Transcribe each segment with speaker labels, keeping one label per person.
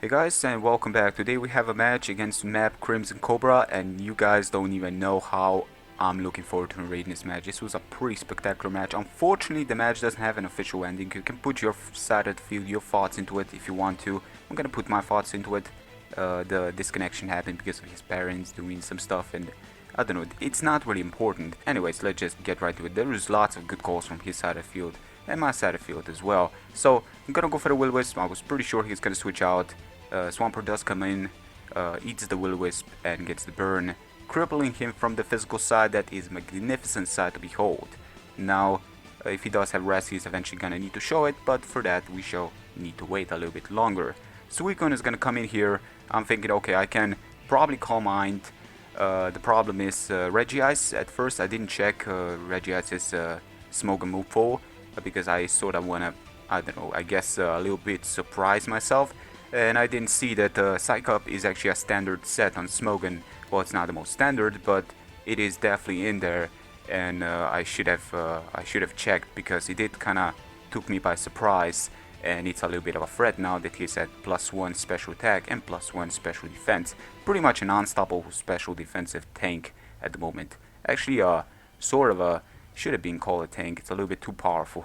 Speaker 1: Hey guys, and welcome back. Today we have a match against MapCRimSoNCobRa, and you guys don't even know how I'm looking forward to rating this match. This was a pretty spectacular match. Unfortunately, the match doesn't have an official ending. You can put your side of the field, your thoughts into it if you want to. I'm gonna put my thoughts into it. The disconnection happened because of his parents doing some stuff, and I don't know, it's not really important. Anyways, let's just get right to it. There was lots of good calls from his side of the field and my side of the field as well. So I'm gonna go for the Will-O-Wisp. I was pretty sure he's gonna switch out. Swampert does come in, eats the Will-O-Wisp and gets the burn, crippling him from the physical side. That is a magnificent sight to behold. Now, if he does have rest, he's eventually gonna need to show it, but for that we shall need to wait a little bit longer. Suicune is gonna come in here. I'm thinking, okay, I can probably Calm Mind. The problem is Regice. At first I didn't check Regice's Smoke and Move full because I sort of wanna, I don't know, I guess a little bit surprise myself. And I didn't see that Psych Up is actually a standard set on Smogon. Well, it's not the most standard, but it is definitely in there, and I should have checked because it did kind of took me by surprise, and it's a little bit of a threat now that he's at +1 special attack and +1 special defense. Pretty much an unstoppable special defensive tank at the moment. Actually, sort of a should have been called a tank. It's a little bit too powerful,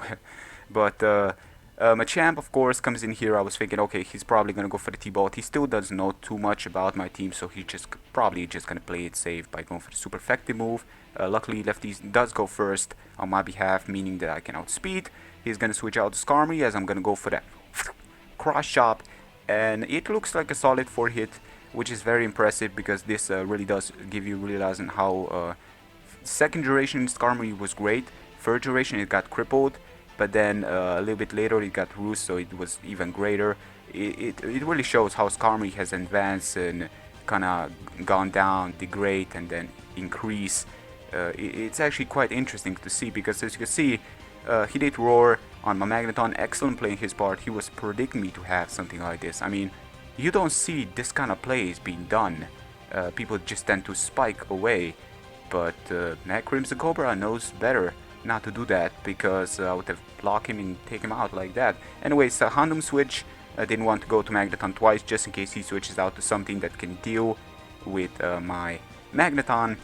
Speaker 1: but. Machamp, of course, comes in here. I was thinking, okay, he's probably gonna go for the T-Bolt. He still doesn't know too much about my team, so he's probably just gonna play it safe by going for the super effective move. Luckily, Lefty does go first on my behalf, meaning that I can outspeed. He's gonna switch out to Skarmory as I'm gonna go for that cross chop, and it looks like a solid 4-hit, which is very impressive because this really does give you realizing how second duration Skarmory was great. Third duration it got crippled. But then a little bit later it got roost, so it was even greater. It really shows how Skarmory has advanced and kind of gone down, degrade, and then increase. It's actually quite interesting to see because, as you can see, he did roar on my Magneton. Excellent play in his part. He was predicting me to have something like this. I mean, you don't see this kind of plays being done. People just tend to spike away, but MapCRimSoNCobRa knows better not to do that because I would have blocked him and take him out like that. Anyways, Houndoom switch. I didn't want to go to Magneton twice just in case he switches out to something that can deal with my Magneton.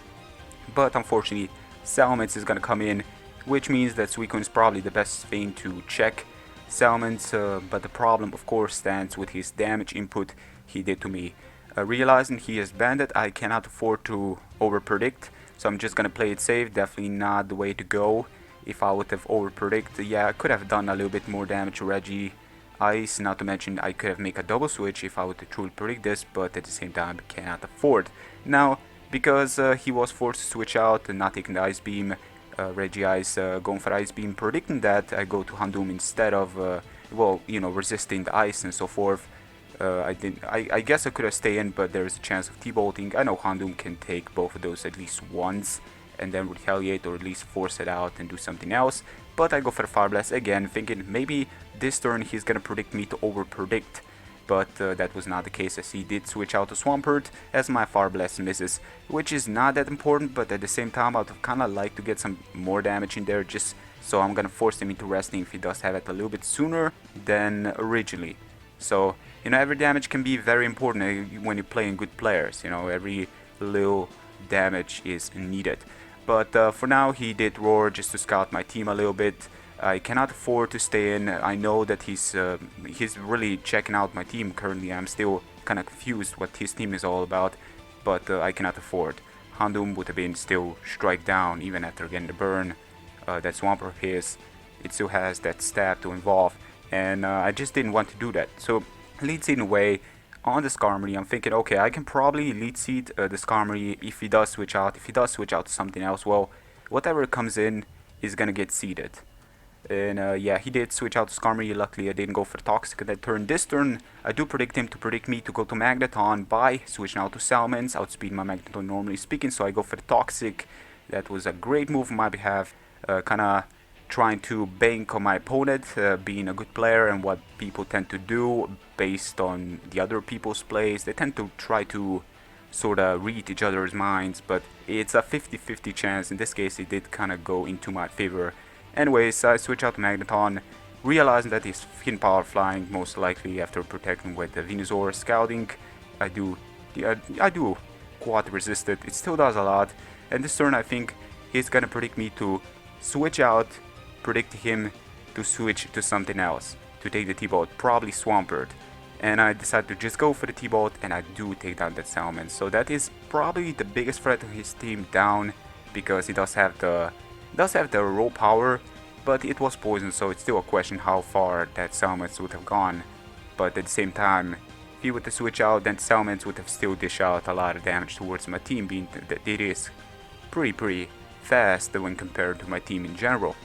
Speaker 1: But unfortunately, Salamence is gonna come in, which means that Suicune is probably the best thing to check Salamence. But the problem, of course, stands with his damage input he did to me. Realizing he is banded, I cannot afford to overpredict. So I'm just gonna play it safe. Definitely not the way to go. If I would have overpredict, yeah, I could have done a little bit more damage to Reggie Ice. Not to mention I could have made a double switch if I would have truly predict this, but at the same time I cannot afford. Now, because he was forced to switch out and not taking the Ice Beam, Reggie Ice going for Ice Beam, predicting that I go to Houndoom instead of, well, you know, resisting the ice and so forth. I guess I could have stayed in, but there's a chance of T-bolting. I know Houndoom can take both of those at least once and then retaliate or at least force it out and do something else. But I go for the Fire Blast again, thinking maybe this turn he's gonna predict me to over-predict. But that was not the case, as he did switch out to Swampert as my Fire Blast misses, which is not that important, but at the same time I would kinda like to get some more damage in there, just so I'm gonna force him into resting if he does have it a little bit sooner than originally. So, you know, every damage can be very important when you're playing good players. You know, every little damage is needed. But for now, he did roar just to scout my team a little bit. I cannot afford to stay in. I know that he's really checking out my team currently. I'm still kind of confused what his team is all about, but I cannot afford. Houndoom would have been still strike down even after getting the burn. That Swampert of his, it still has that stab to involve. And I just didn't want to do that. So lead seed away on the Skarmory. I'm thinking, okay, I can probably lead seed the Skarmory if he does switch out. If he does switch out to something else, well, whatever comes in is gonna get seeded. And yeah, he did switch out to Skarmory. Luckily, I didn't go for Toxic that turn. This turn, I do predict him to predict me to go to Magneton by switching out to Salamence. Outspeed my Magneton normally speaking, so I go for the Toxic. That was a great move on my behalf. Kinda trying to bank on my opponent being a good player, and what people tend to do based on the other people's plays. They tend to try to sort of read each other's minds, but it's a 50-50 chance. In this case, it did kind of go into my favor. Anyways, I switch out to Magneton, realizing that he's hidden power flying, most likely after protecting with the Venusaur scouting, I do quad resist it. It still does a lot, and this turn I think he's gonna predict me to switch out, predict him to switch to something else, to take the T-Bolt, probably Swampert. And I decide to just go for the T-Bolt, and I do take down that Salamence. So that is probably the biggest threat to his team down, because he does have the raw power, but it was poison, so it's still a question how far that Salamence would have gone. But at the same time, if he would have switched out, then Salamence would have still dished out a lot of damage towards my team, being that it is pretty fast when compared to my team in general.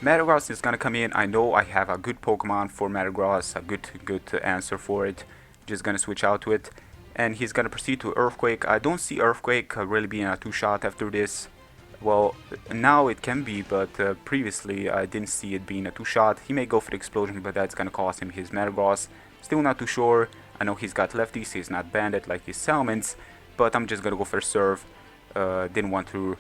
Speaker 1: Metagross is gonna come in. I know I have a good Pokemon for Metagross, a good answer for it. Just gonna switch out to it, and he's gonna proceed to Earthquake. I don't see Earthquake really being a two-shot after this. Well, now it can be, but previously I didn't see it being a two-shot. He may go for the Explosion, but that's gonna cost him his Metagross. Still not too sure. I know he's got lefties, he's not banded like his Salamence, but I'm just gonna go for a Surf. Didn't want to,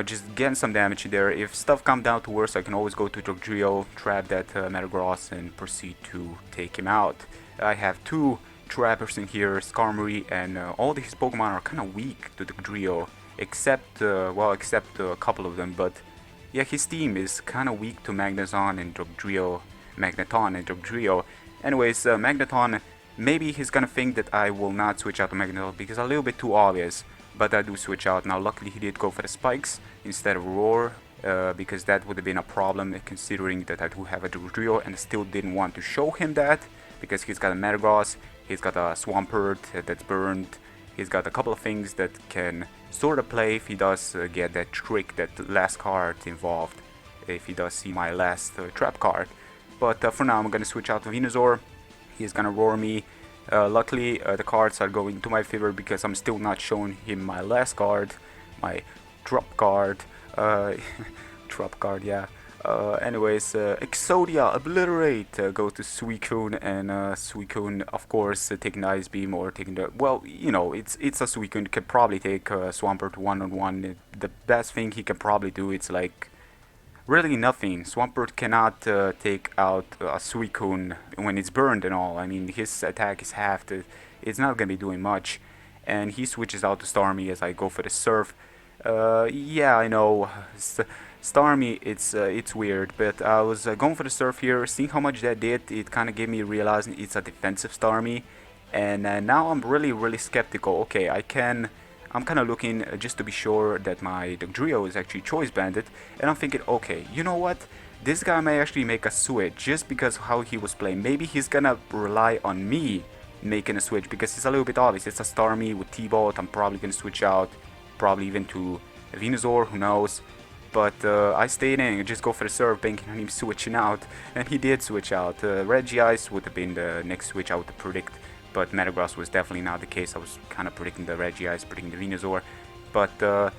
Speaker 1: just get some damage there. If stuff comes down to worse, I can always go to Dugtrio, trap that Metagross, and proceed to take him out. I have two trappers in here, Skarmory, and all his Pokemon are kind of weak to Dugtrio, except a couple of them. But yeah, his team is kind of weak to Magneton and Dugtrio. Anyways, Magneton, maybe he's gonna think that I will not switch out to Magneton because it's a little bit too obvious. But I do switch out. Now luckily he did go for the Spikes instead of Roar, because that would have been a problem considering that I do have a Dugtrio and still didn't want to show him that, because he's got a Metagross, he's got a Swampert that's burned, he's got a couple of things that can sort of play if he does get that trick, that last card involved, if he does see my last trap card. But for now I'm gonna switch out to Venusaur. He's gonna roar me. Luckily the cards are going to my favor because I'm still not showing him my last card, my drop card. Drop card, yeah. Anyways, Exodia, Obliterate, go to Suicune, and Suicune, of course, taking the Ice Beam or taking the, well, it's a Suicune, can probably take Swampert one-on-one. The best thing he can probably do, it's like really nothing. Swampert cannot take out a Suicune when it's burned and all. I mean, his attack is halved. It's not gonna be doing much. And he switches out to Starmie as I go for the Surf. Yeah, I know. Starmie, it's weird, but I was going for the Surf here, seeing how much that did. It kind of gave me realizing it's a defensive Starmie, and now I'm really skeptical. Okay, I'm kind of looking just to be sure that my Dugtrio is actually Choice Banded, and I'm thinking, okay, you know what? This guy may actually make a switch just because of how he was playing. Maybe he's gonna rely on me making a switch because it's a little bit obvious. It's a Starmie with T-Bolt. I'm probably gonna switch out, probably even to Venusaur, who knows. But I stayed in and just go for the Surf, banking on him switching out, and he did switch out. Regice would have been the next switch I would predict, but Metagross was definitely not the case. I was kind of predicting the Regice, predicting the Venusaur, but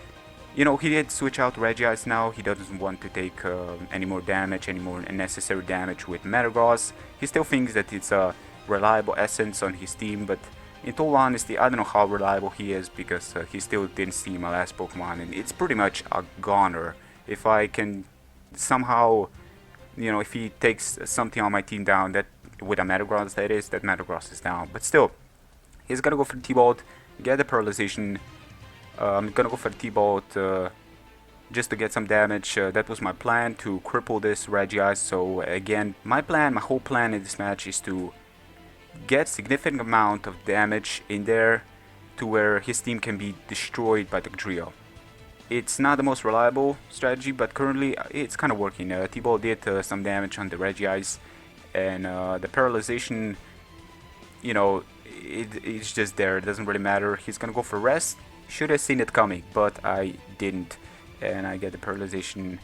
Speaker 1: he did switch out Regice now. He doesn't want to take any more damage, any more unnecessary damage with Metagross. He still thinks that it's a reliable essence on his team, but in all honesty, I don't know how reliable he is because he still didn't see my last Pokemon, and it's pretty much a goner. If I can somehow, if he takes something on my team down, that with a Metagross, that Metagross is down. But still, he's gonna go for the T-Bolt, get the Paralyzation. I'm gonna go for the T-Bolt just to get some damage. That was my plan, to cripple this Regice. So again, my whole plan in this match is to get significant amount of damage in there to where his team can be destroyed by the Dugtrio. It's not the most reliable strategy, but currently it's kind of working. T-Bolt did some damage on the Regice, and the Paralyzation, it's just there. It doesn't really matter. He's gonna go for rest. Should have seen it coming, but I didn't, and I get the Paralyzation.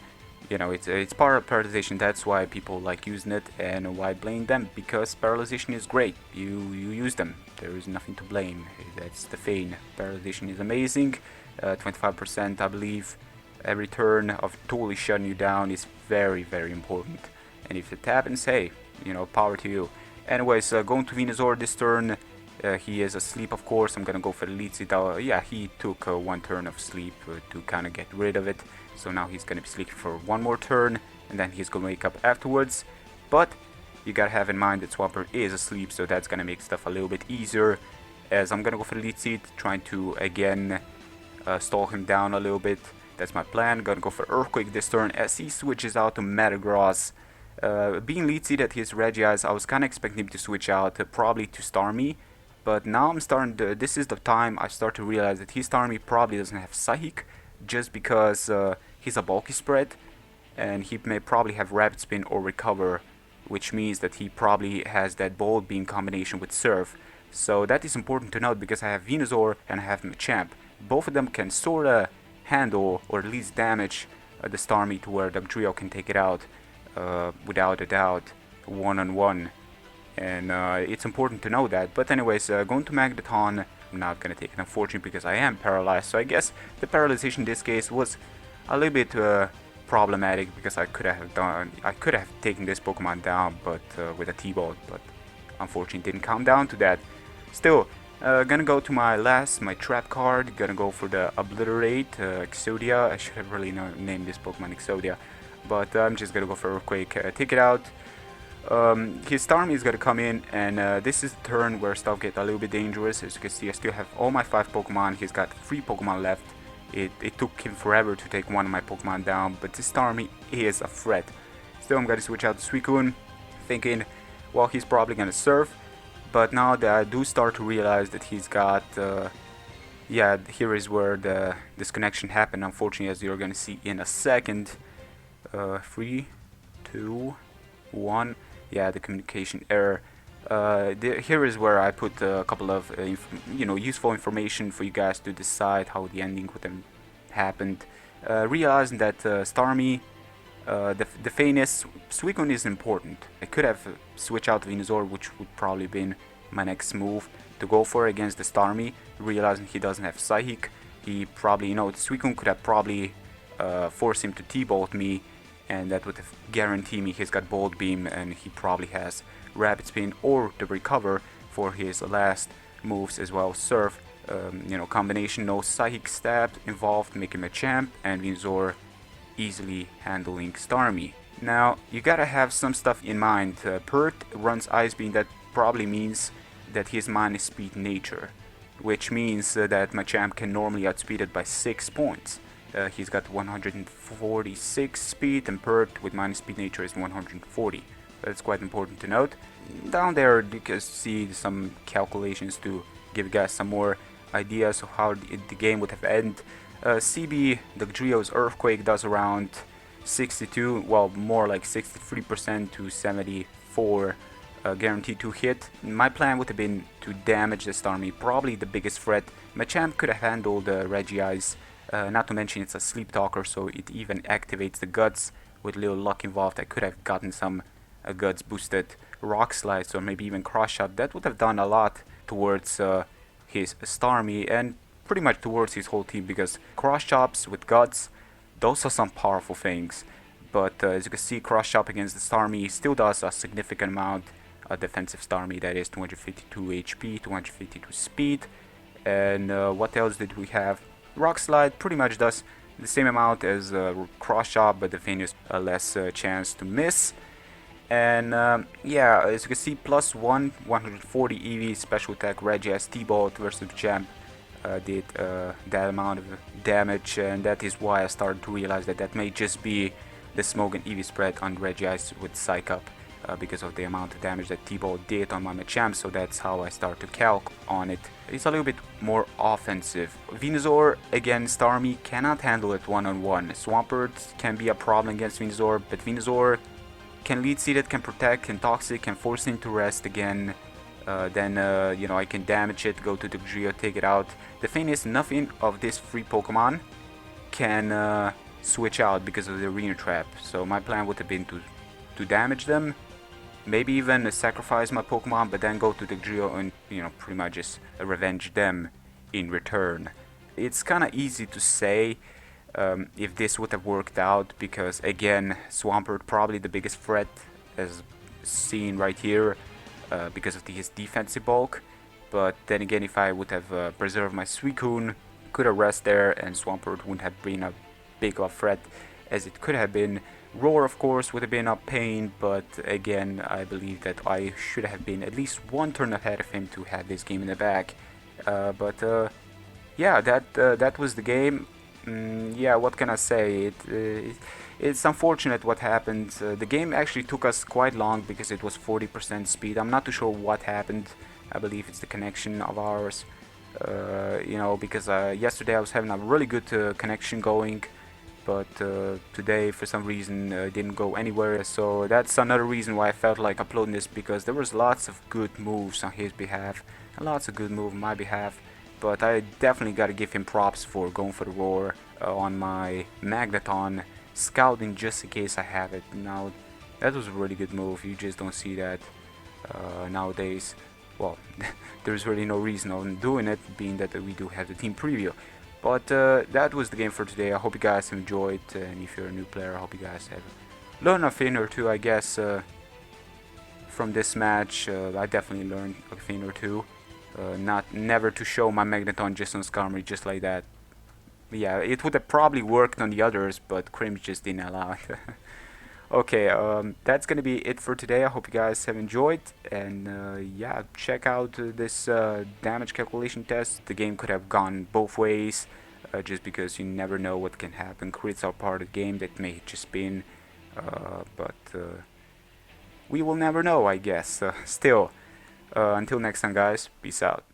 Speaker 1: It's part of Paralyzation. That's why people like using it, and why blame them, because Paralyzation is great. You use them. There is nothing to blame. That's the thing. Paralyzation is amazing. 25%, I believe, every turn of totally shutting you down is very important. And if it happens, hey, power to you. Anyways, going to Venusaur this turn. He is asleep, of course. I'm gonna go for the Lead Seat. Yeah, he took one turn of sleep to kind of get rid of it. So now he's gonna be sleeping for one more turn, and then he's gonna wake up afterwards. but you gotta have in mind that Swampert is asleep, so that's gonna make stuff a little bit easier, as I'm gonna go for the lead seat, trying to again stall him down a little bit. That's my plan. Gonna go for Earthquake this turn as he switches out to Metagross. Being lead seat at his Regice, I was kinda expecting him to switch out probably to Starmie, but now I'm starting to, this is the time I start to realize that his Starmie probably doesn't have Psychic, just because he's a bulky spread, and he may probably have Rapid Spin or Recover, which means that he probably has that Bolt Beam combination with Surf. So that is important to note, because I have Venusaur and I have Machamp. Both of them can sorta handle or at least damage the Starmie to where Dugtrio can take it out without a doubt, one-on-one. And it's important to know that. But anyways, going to Magneton, I'm not gonna take it, unfortunately, because I am paralyzed. So I guess the paralyzation in this case was a little bit problematic, because I could have taken this Pokemon down, but with a T-Bolt, but unfortunately didn't come down to that. Still, gonna go to my trap card. Gonna go for the Obliterate, Exodia. I should have really named this Pokemon Exodia, but I'm just gonna go for Earthquake, take it out. His Starmie is gonna come in, and this is the turn where stuff get a little bit dangerous. As you can see, I still have all my 5 Pokemon. He's got 3 Pokemon left. It took him forever to take one of my Pokemon down, but this Starmie is a threat. Still, I'm gonna switch out to Suicune, thinking, well, he's probably gonna Surf. But now that I do start to realize that he's got, yeah, here is where the disconnection happened, unfortunately, as you're gonna see in a second. 3, 2, 1. Yeah, the communication error. Here is where I put a couple of useful information for you guys to decide how the ending would have happened. Realizing that Starmie, the Famous Suicune is important. I could have switched out Venusaur, which would probably been my next move to go for against the Starmie. Realizing he doesn't have Psychic, he probably, the Suicune could have probably forced him to T-Bolt me, and that would have guaranteed me he's got Bolt Beam, and he probably has Rapid Spin or the Recover for his last moves as well. Surf, combination, no Psychic Stab involved, making Machamp and Venusaur easily handling Starmie. Now, you gotta have some stuff in mind. Pert runs Ice Beam, that probably means that he is minus speed nature, which means that Machamp can normally outspeed it by 6 points. He's got 146 speed, and Pert with minus speed nature is 140. That's quite important to note. Down there you can see some calculations to give you guys some more ideas of how the game would have ended. CB, Dugtrio's Earthquake, does around 62, well, more like 63% to 74 guaranteed to hit. My plan would have been to damage the Starmie, probably the biggest threat. Machamp could have handled the Regice, not to mention it's a Sleep Talker, so it even activates the Guts. With little luck involved, I could have gotten some Guts boosted Rock Slides or maybe even Cross Shot. That would have done a lot towards his Starmie and pretty much towards his whole team, because Cross Chops with Guts, those are some powerful things. But as you can see, Cross Chop against the Starmie still does a significant amount. A defensive Starmie, that is 252 HP, 252 speed. And what else did we have? Rock Slide pretty much does the same amount as Cross Chop, but the Venus less chance to miss. And yeah, as you can see, plus 140 EV special attack Regice T-Bolt versus Champ did that amount of damage, and that is why I started to realize that that may just be the Smoke and EV spread on Regice with Psych Up, because of the amount of damage that T-Bolt did on my Machamp. So that's how I start to calc on it. It's a little bit more offensive. Venusaur against Starmie cannot handle it one-on-one. Swampert can be a problem against Venusaur, but Venusaur can lead seed it, can protect, can toxic, can force him to rest again. Then I can damage it, go to the Dugtrio, take it out. The thing is, nothing of these 3 Pokemon can switch out because of the Arena Trap. So my plan would have been to damage them, maybe even sacrifice my Pokemon, but then go to the Dugtrio and pretty much just revenge them in return. It's kind of easy to say if this would have worked out, because again, Swampert probably the biggest threat, as seen right here, because of his defensive bulk. But then again, if I would have preserved my Suicune, could have rest there, and Swampert wouldn't have been a big of a threat as it could have been. Roar, of course, would have been a pain, but again, I believe that I should have been at least one turn ahead of him to have this game in the bag. Yeah, that was the game. Yeah, what can I say? It's unfortunate what happened. The game actually took us quite long because it was 40% speed. I'm not too sure what happened. I believe it's the connection of ours. Because yesterday I was having a really good connection going, but today for some reason it didn't go anywhere. So that's another reason why I felt like uploading this, because there was lots of good moves on his behalf and lots of good moves on my behalf. But I definitely gotta give him props for going for the roar on my Magneton, scouting just in case I have it. Now, that was a really good move. You just don't see that nowadays. Well, there's really no reason on doing it, being that we do have the team preview. But that was the game for today. I hope you guys have enjoyed, and if you're a new player, I hope you guys have learned a thing or two, I guess, from this match. I definitely learned a thing or two. Never to show my Magneton just on Skarmory just like that. Yeah, it would have probably worked on the others, but Crim just didn't allow it. Okay, that's gonna be it for today. I hope you guys have enjoyed, and yeah, check out this damage calculation test. The game could have gone both ways, just because you never know what can happen. Crits are part of the game. That may just been, but we will never know, I guess. Still, until next time, guys. Peace out.